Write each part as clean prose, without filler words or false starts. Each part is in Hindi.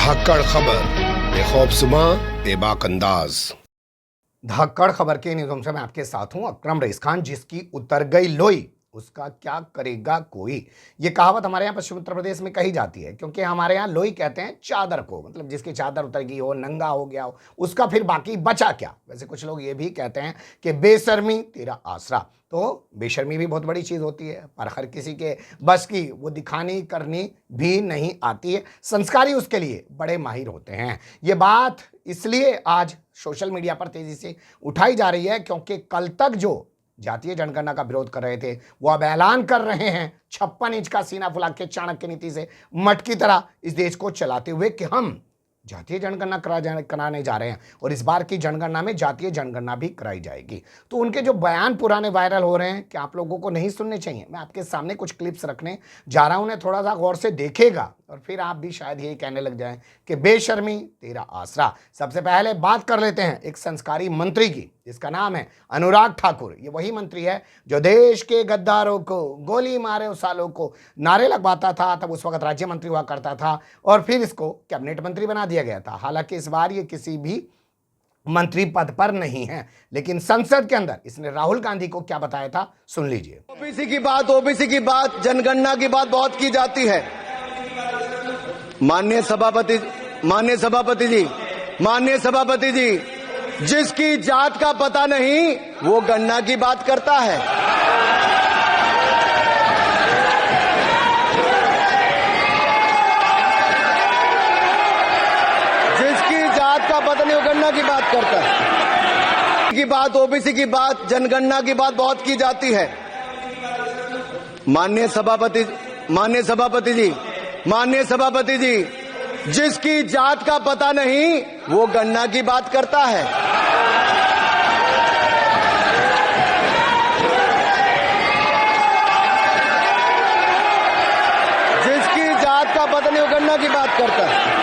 धाकड़ खबर बेखौफजुमा बेबाक अंदाज। धाकड़ खबर के न्यूज़ में मैं आपके साथ हूं अकरम रईस खान। जिसकी उतर गई लोई उसका क्या करेगा कोई, ये कहावत हमारे यहाँ पश्चिम उत्तर प्रदेश में कही जाती है, क्योंकि हमारे यहाँ लोई कहते हैं चादर को, मतलब जिसकी चादर उतर गई हो, नंगा हो गया हो, उसका फिर बाकी बचा क्या। वैसे कुछ लोग ये भी कहते हैं कि बेशर्मी तेरा आसरा। तो बेशर्मी भी बहुत बड़ी चीज़ होती है, पर हर किसी के बस की वो दिखानी करनी भी नहीं आती है। संस्कारी उसके लिए बड़े माहिर होते हैं। ये बात इसलिए आज सोशल मीडिया पर तेजी से उठाई जा रही है क्योंकि कल तक जो जातीय जनगणना का विरोध कर रहे थे वो अब ऐलान कर रहे हैं 56 इंच का सीना फुला के चाणक्य नीति से मटकी तरह इस देश को चलाते हुए कि हम जातीय जनगणना कराने जा रहे हैं और इस बार की जनगणना में जातीय जनगणना भी कराई जाएगी। तो उनके जो बयान पुराने वायरल हो रहे हैं कि आप लोगों को नहीं सुनने चाहिए, मैं आपके सामने कुछ क्लिप्स रखने जा रहा हूं, उन्हें थोड़ा सा गौर से देखेगा और फिर आप भी शायद यही कहने लग जाएं कि बेशर्मी तेरा आसरा। सबसे पहले बात कर लेते हैं एक संस्कारी मंत्री की, जिसका नाम है अनुराग ठाकुर। ये वही मंत्री है जो देश के गद्दारों को, गोली मारे उस सालों को नारे लगवाता था, तब उस वक्त राज्य मंत्री हुआ करता था और फिर इसको कैबिनेट मंत्री बना दिया गया था। हालांकि इस बार ये किसी भी मंत्री पद पर नहीं है, लेकिन संसद के अंदर इसने राहुल गांधी को क्या बताया था, सुन लीजिए। ओबीसी की बात, जनगणना की बात बहुत की जाती है। माननीय सभापति जी, जिसकी जात का पता नहीं वो गणना की बात करता है। जिसकी जात का पता नहीं वो गणना की बात करता है। की बात, ओबीसी की बात, जनगणना की बात बहुत की जाती है। माननीय सभापति जी, जिसकी जात का पता नहीं वो गणना की बात करता है। जिसकी जात का पता नहीं वो गणना की बात करता है।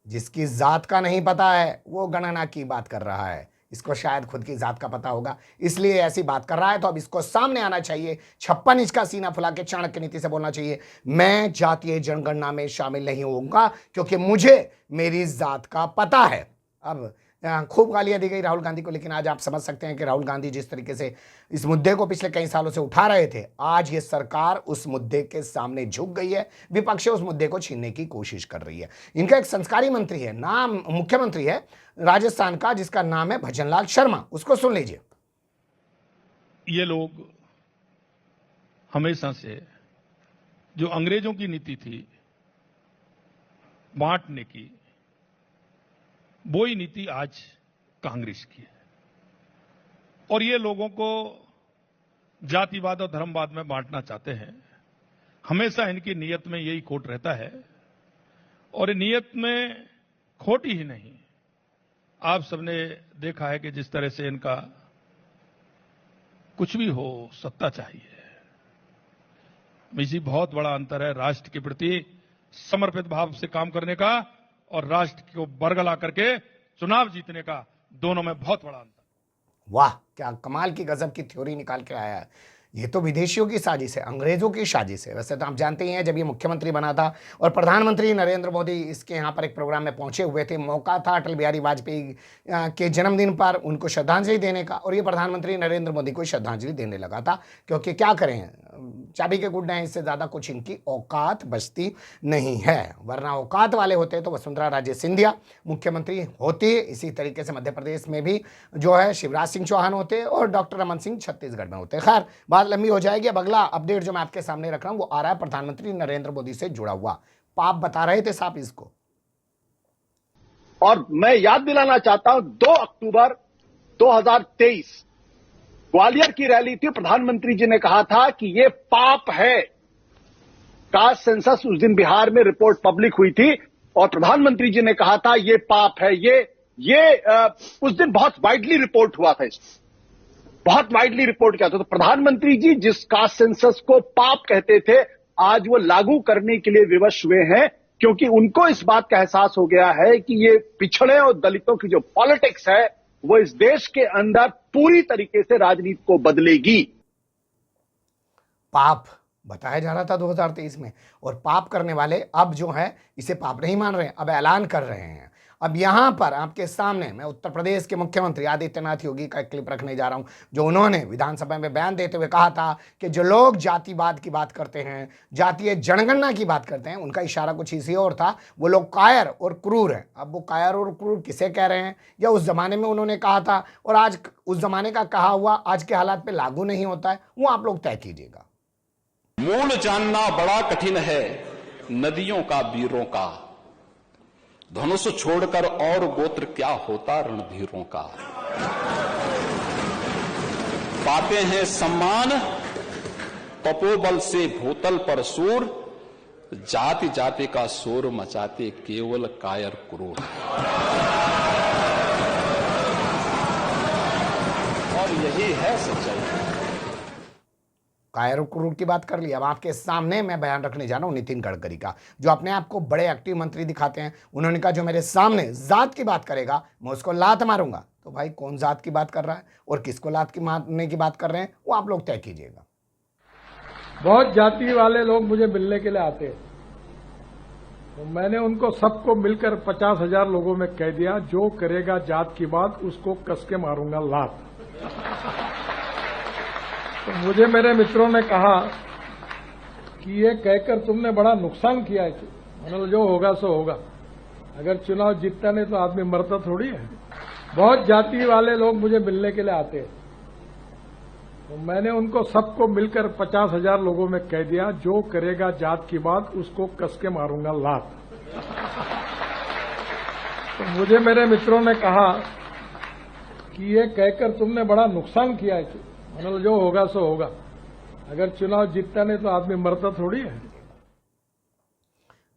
जिसकी जात का नहीं पता है वो गणना की बात कर रहा है। इसको शायद खुद की जात का पता होगा, इसलिए ऐसी बात कर रहा है। तो अब इसको सामने आना चाहिए, 56 इंच का सीना फुला के चाणक्य नीति से बोलना चाहिए, मैं जातीय जनगणना में शामिल नहीं होऊंगा क्योंकि मुझे मेरी जात का पता है। अब खूब गालियां दी गई राहुल गांधी को, लेकिन आज आप समझ सकते हैं कि राहुल गांधी जिस तरीके से इस मुद्दे को पिछले कई सालों से उठा रहे थे, आज ये सरकार उस मुद्दे के सामने झुक गई है। विपक्ष उस मुद्दे को छीनने की कोशिश कर रही है। इनका एक संस्कारी मंत्री है, नाम मुख्यमंत्री है राजस्थान का, जिसका नाम है भजनलाल शर्मा। उसको सुन लीजिए। ये लोग हमेशा से जो अंग्रेजों की नीति थी बांटने की, वो ही नीति आज कांग्रेस की है और ये लोगों को जातिवाद और धर्मवाद में बांटना चाहते हैं। हमेशा इनकी नीयत में यही खोट रहता है और नीयत में खोट ही नहीं, आप सबने देखा है कि जिस तरह से इनका कुछ भी हो सत्ता चाहिए। इसी बहुत बड़ा अंतर है राष्ट्र के प्रति समर्पित भाव से काम करने का और राष्ट्र को बरगला करके चुनाव जीतने का, दोनों में बहुत बड़ा अंतर। वाह, क्या कमाल की गजब की थ्योरी निकाल के आया है। ये तो विदेशियों की साजिश है, अंग्रेजों की साजिश है। वैसे तो आप जानते ही हैं, जब ये मुख्यमंत्री बना था और प्रधानमंत्री नरेंद्र मोदी इसके यहाँ पर एक प्रोग्राम में पहुंचे हुए थे, मौका था अटल बिहारी वाजपेयी के जन्मदिन पर उनको श्रद्धांजलि देने का, और ये प्रधानमंत्री नरेंद्र मोदी को श्रद्धांजलि देने लगा था, क्योंकि क्या करें, चाबी के गुड्डे हैं, इससे ज़्यादा कुछ इनकी औकात बचती नहीं है। वरना औकात वाले होते तो वसुंधरा राजे सिंधिया मुख्यमंत्री होती। इसी तरीके से मध्य प्रदेश में भी जो है शिवराज सिंह चौहान होते और डॉक्टर रमन सिंह छत्तीसगढ़ में होते। खैर, बात लंबी हो जाएगी। अब अगला अपडेट जो मैं आपके सामने रख रहा हूं वो आ रहा है प्रधानमंत्री नरेंद्र मोदी से जुड़ा हुआ। पाप बता रहे थे साहब इसको। और मैं याद दिलाना चाहता हूं, 2 अक्टूबर 2023 ग्वालियर की रैली थी। प्रधानमंत्री जी ने कहा था कि ये पाप है। कास्ट सेंसस उस दिन बिहार में रिपोर्ट पब्लिक हुई थी और प्रधानमंत्री जी ने कहा था ये पाप है। उस दिन बहुत वाइडली रिपोर्ट हुआ था, बहुत वाइडली रिपोर्ट किया था। तो प्रधानमंत्री जी जिस कास्ट सेंसस को पाप कहते थे, आज वो लागू करने के लिए विवश हुए हैं, क्योंकि उनको इस बात का एहसास हो गया है कि ये पिछड़े और दलितों की जो पॉलिटिक्स है वो इस देश के अंदर पूरी तरीके से राजनीति को बदलेगी। पाप बताया जा रहा था 2023 में, और पाप करने वाले अब जो है इसे पाप नहीं मान रहे हैं, अब ऐलान कर रहे हैं। अब यहां पर आपके सामने मैं उत्तर प्रदेश के मुख्यमंत्री आदित्यनाथ योगी का एक क्लिप रखने जा रहा हूं, जो उन्होंने विधानसभा में बयान देते हुए कहा था कि जो लोग जातिवाद की बात करते हैं, जातीय जनगणना की बात करते हैं, उनका इशारा कुछ इसी और था, वो लोग कायर और क्रूर हैं। अब वो कायर और क्रूर किसे कह रहे हैं, या उस जमाने में उन्होंने कहा था और आज उस जमाने का कहा हुआ आज के हालात पे लागू नहीं होता है, वो आप लोग तय कीजिएगा। मूल जानना बड़ा कठिन है नदियों का, वीरों का। धनुष छोड़कर और गोत्र क्या होता रणधीरों का। पाते हैं सम्मान तपोबल से भूतल पर सूर, जाति जाति का शोर मचाते केवल कायर क्रूर। और यही है सच्चाई। कायर और क्रूर की बात कर ली। अब आपके सामने मैं बयान रखने जा रहा हूं नितिन गडकरी का, जो अपने आप को बड़े एक्टिव मंत्री दिखाते हैं। उन्होंने कहा जो मेरे सामने जात की बात करेगा मैं उसको लात मारूंगा। तो भाई कौन जात की बात कर रहा है और किसको लात की मारने की बात कर रहे हैं, वो आप लोग तय कीजिएगा। बहुत जाति वाले लोग मुझे मिलने के लिए आते हैं, तो मैंने उनको सबको मिलकर 50,000 लोगों में कह दिया, जो करेगा जात की बात उसको कस के मारूंगा लात। तो मुझे मेरे मित्रों ने कहा कि ये कहकर तुमने बड़ा नुकसान किया है। मतलब जो होगा सो होगा, अगर चुनाव जीतता नहीं तो आदमी मरता थोड़ी है। बहुत जाति वाले लोग मुझे मिलने के लिए आते हैं, तो मैंने उनको सबको मिलकर 50,000 लोगों में कह दिया, जो करेगा जात की बात उसको कस के मारूंगा लात। तो मुझे मेरे मित्रों ने कहा कि ये कहकर तुमने बड़ा नुकसान किया है। मतलब जो होगा सो होगा, अगर चुनाव जीतता नहीं तो आदमी मरता थोड़ी है।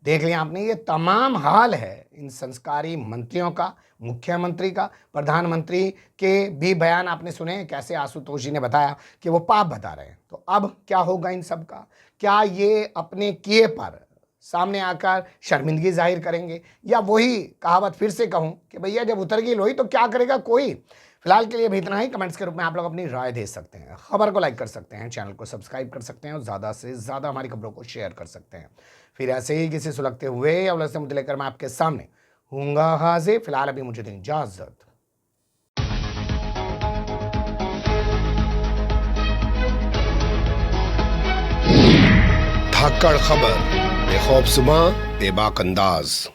देख लिया आपने, ये तमाम हाल है इन संस्कारी मंत्रियों का, मुख्यमंत्री का, प्रधानमंत्री के भी बयान आपने सुने, कैसे आशुतोष जी ने बताया कि वो पाप बता रहे हैं। तो अब क्या होगा इन सब का? क्या ये अपने किए पर सामने आकर शर्मिंदगी जाहिर करेंगे, या वही कहावत फिर से कहूं कि भैया जब उतर गई लोई तो क्या करेगा कोई? फिलहाल के लिए भी इतना ही। कमेंट्स के रूप में आप लोग अपनी राय दे सकते हैं, खबर को लाइक कर सकते हैं, चैनल को सब्सक्राइब कर सकते हैं और ज़्यादा से ज़्यादा हमारी खबरों को शेयर कर सकते हैं। फिर ऐसे ही किसी सुलगते हुए या उलझते मुद्दे लेकर मैं आपके सामने हूँगा हाजिर। फिलहाल अभी मुझे दें इजाजत। धाकड़ खबर, बेखौफ जुबां, बेबाक अंदाज।